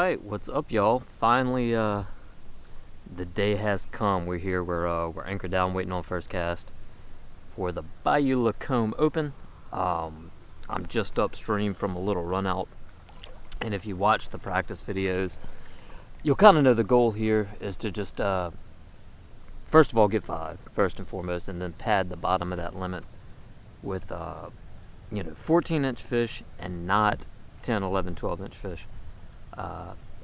Alright, what's up, y'all? Finally, the day has come. We're here, we're anchored down waiting on first cast for the Lacombe Open. I'm just upstream from a little run out, and if you watch the practice videos, you'll kind of know the goal here is to just, first of all, get 5, first and foremost, and then pad the bottom of that limit with, 14-inch fish and not 10, 11, 12-inch fish.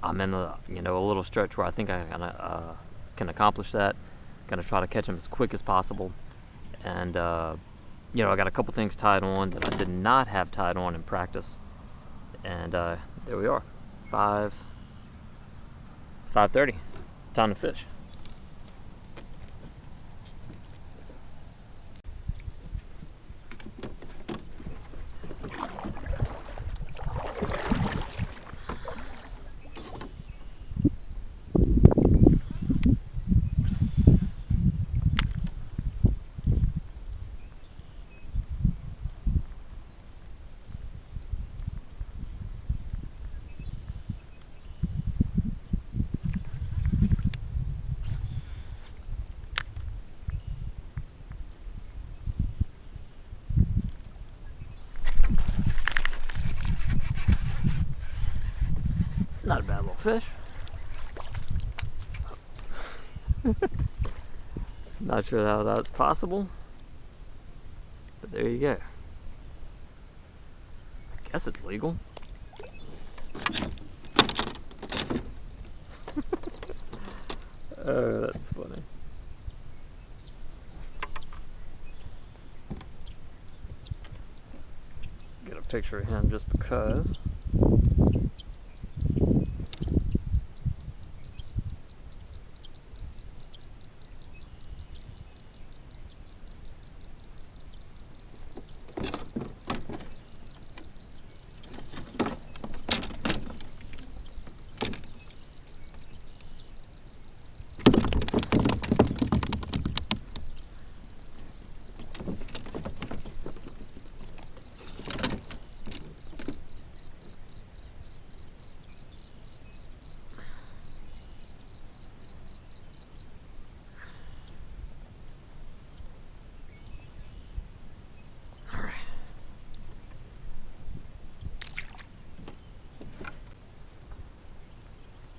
I'm in a little stretch where I think I can accomplish that. Gonna try to catch them as quick as possible, and I got a couple things tied on that I did not have tied on in practice, and there we are, 5:30, time to fish. Not a bad little fish. Not sure how that's possible, but there you go. I guess it's legal. Oh, that's funny. Get a picture of him just because.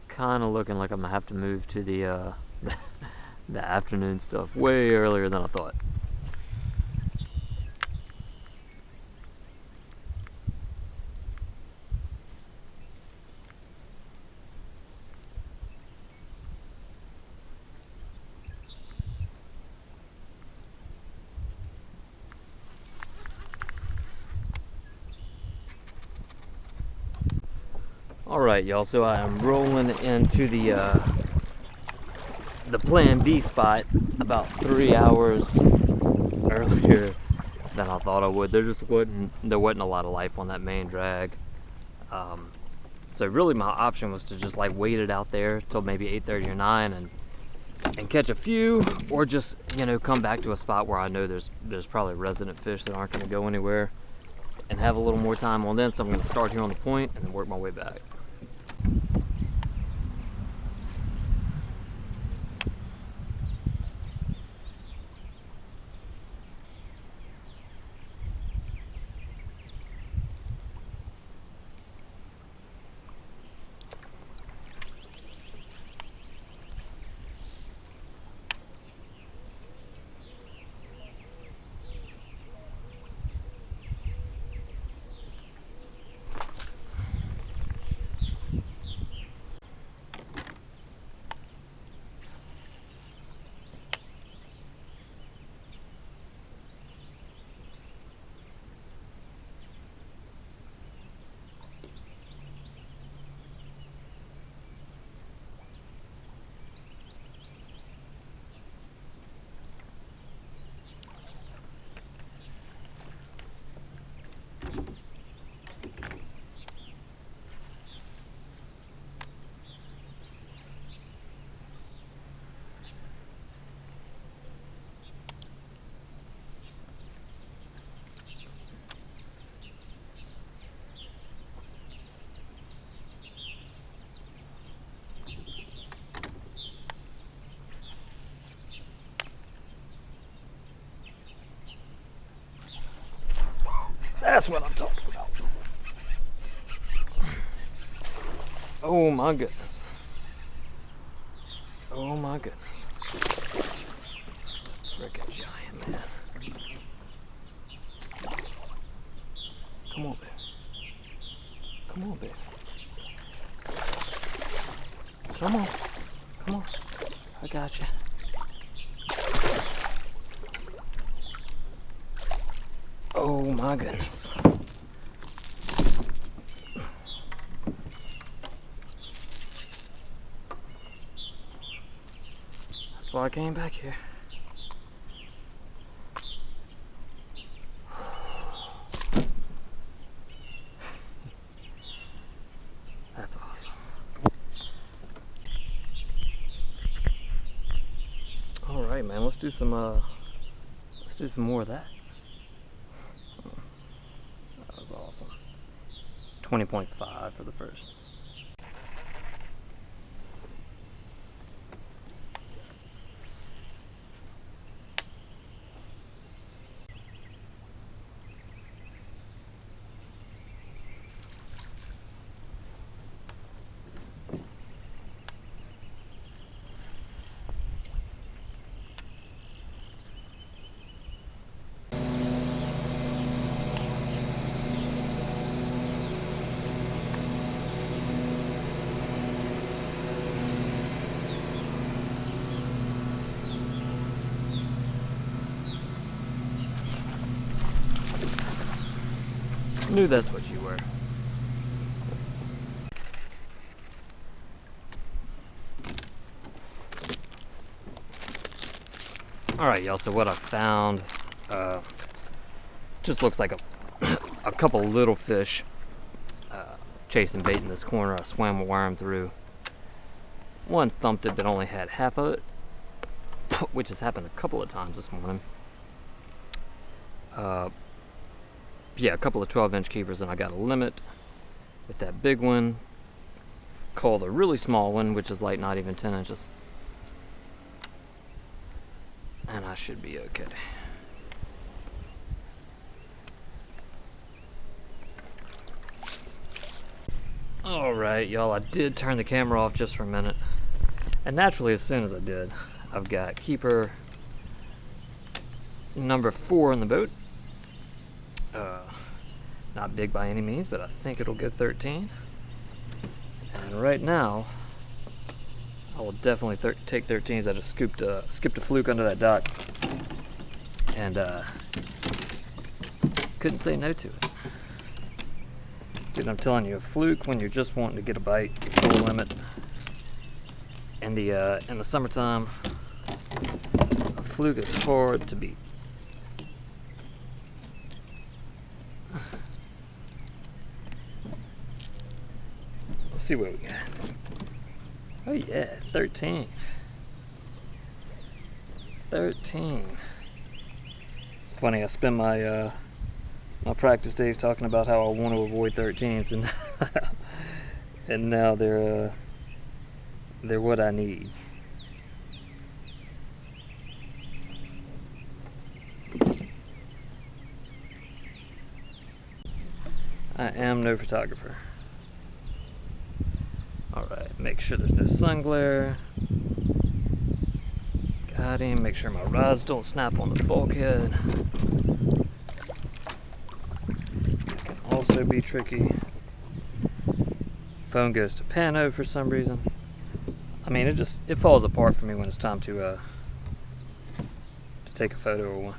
Kind of looking like I'm gonna have to move to the the afternoon stuff way earlier than I thought. Alright, y'all, so I am rolling into the plan B spot about 3 hours earlier than I thought I would. There wasn't a lot of life on that main drag. So really my option was to just like wait it out there till maybe 8:30 or 9 and catch a few, or just come back to a spot where I know there's probably resident fish that aren't going to go anywhere and have a little more time on then. So I'm going to start here on the point and then work my way back. That's what I'm talking about. Oh my goodness. Oh my goodness. Frickin' giant, man. Come on, baby. Come on, baby. Come on. Come on. I got you. Oh my goodness. That's why I came back here. That's awesome. All right, man. Let's do some more of that. That was awesome. 20.5 for the first. Knew that's what you were. Alright, y'all, so what I found just looks like a couple little fish chasing bait in this corner. I swam a worm through. One thumped it but only had half of it, which has happened a couple of times this morning. Yeah, a couple of 12-inch keepers, and I got a limit with that big one. Called a really small one, which is like not even 10 inches. And I should be okay. Alright, y'all, I did turn the camera off just for a minute. And naturally, as soon as I did, I've got keeper number 4 in the boat. Not big by any means, but I think it'll get 13. And right now, I will definitely take 13s. I just skipped a fluke under that dock, and couldn't say no to it. Dude, I'm telling you, a fluke when you're just wanting to get a bite, full limit. In the summertime, a fluke is hard to beat. Let's see what we got. Oh yeah, 13. 13. It's funny, I spend my my practice days talking about how I want to avoid 13s, and and now they're what I need. I am no photographer. Alright, make sure there's no sun glare. Got him. Make sure my rods don't snap on the bulkhead. That can also be tricky. Phone goes to pano for some reason. I mean, it falls apart for me when it's time to take a photo of one.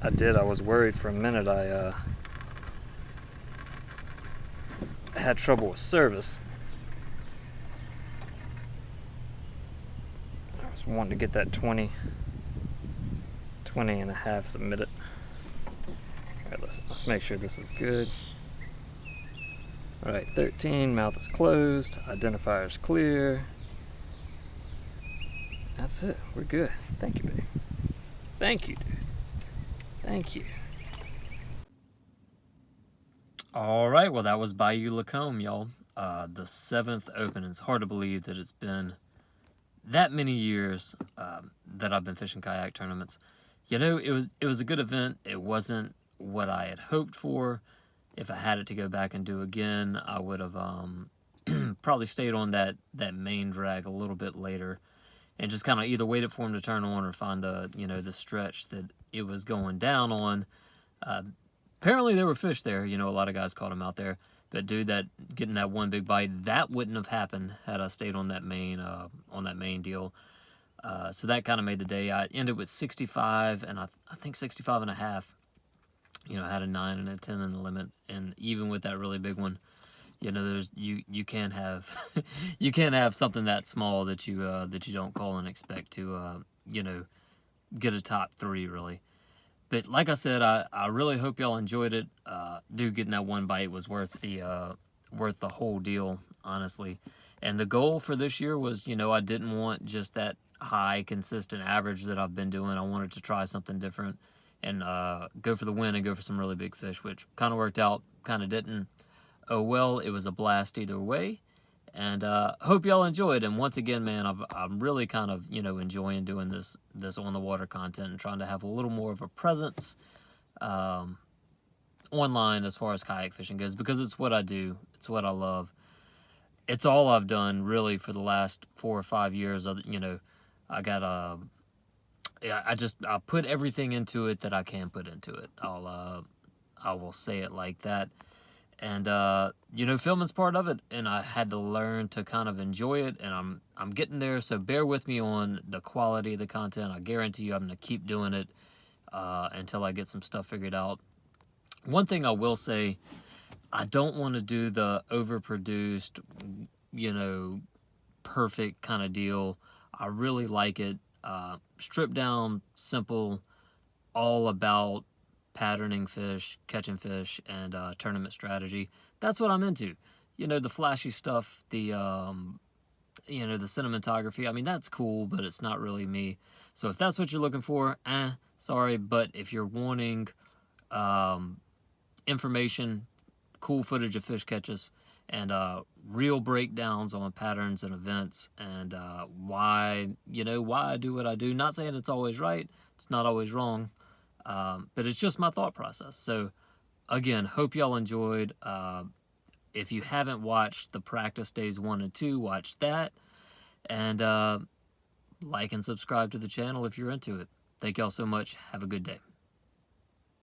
I was worried for a minute. I had trouble with service. I was wanting to get that 20 and a half submitted. Alright, let's make sure this is good. Alright, 13, mouth is closed, identifier is clear. That's it, we're good. Thank you, baby. Thank you, dude. Thank you. Alright, well that was Bayou Lacombe, y'all. The 7th Open. It's hard to believe that it's been that many years that I've been fishing kayak tournaments. It was a good event. It wasn't what I had hoped for. If I had it to go back and do again, I would have probably stayed on that main drag a little bit later, and just kind of either waited for him to turn on or find the stretch that it was going down on. Uh, Apparently there were fish there. A lot of guys caught them out there. But dude, that getting that one big bite, that wouldn't have happened had I stayed on that main deal. So that kind of made the day. I ended with 65, and I think 65 and a half. I had a 9 and a 10 in the limit, and even with that really big one, there's you can't have you can't have something that small that you don't call and expect to get a top 3 really. But like I said, I really hope y'all enjoyed it. Dude, getting that one bite was worth the whole deal, honestly. And the goal for this year was, I didn't want just that high, consistent average that I've been doing. I wanted to try something different and go for the win and go for some really big fish, which kind of worked out, kind of didn't. Oh well, it was a blast either way. And hope y'all enjoyed. And once again, man, I'm really kind of enjoying doing this on the water content and trying to have a little more of a presence online as far as kayak fishing goes, because it's what I do, it's what I love, it's all I've done really for the last 4 or 5 years. I got I put everything into it that I can put into it. I will say it like that. And filming's part of it, and I had to learn to kind of enjoy it, and I'm getting there. So bear with me on the quality of the content. I guarantee you I'm gonna keep doing it until I get some stuff figured out. One thing I will say, I don't want to do the overproduced, perfect kind of deal. I really like it stripped down, simple, all about patterning fish, catching fish, and tournament strategy. That's what I'm into. The flashy stuff, the cinematography. I mean, that's cool, but it's not really me. So if that's what you're looking for, sorry. But if you're wanting information, cool footage of fish catches, and real breakdowns on patterns and events, and why I do what I do. Not saying it's always right. It's not always wrong. But it's just my thought process. So, again, hope y'all enjoyed. If you haven't watched the practice days 1 and 2, watch that. And like and subscribe to the channel if you're into it. Thank y'all so much. Have a good day.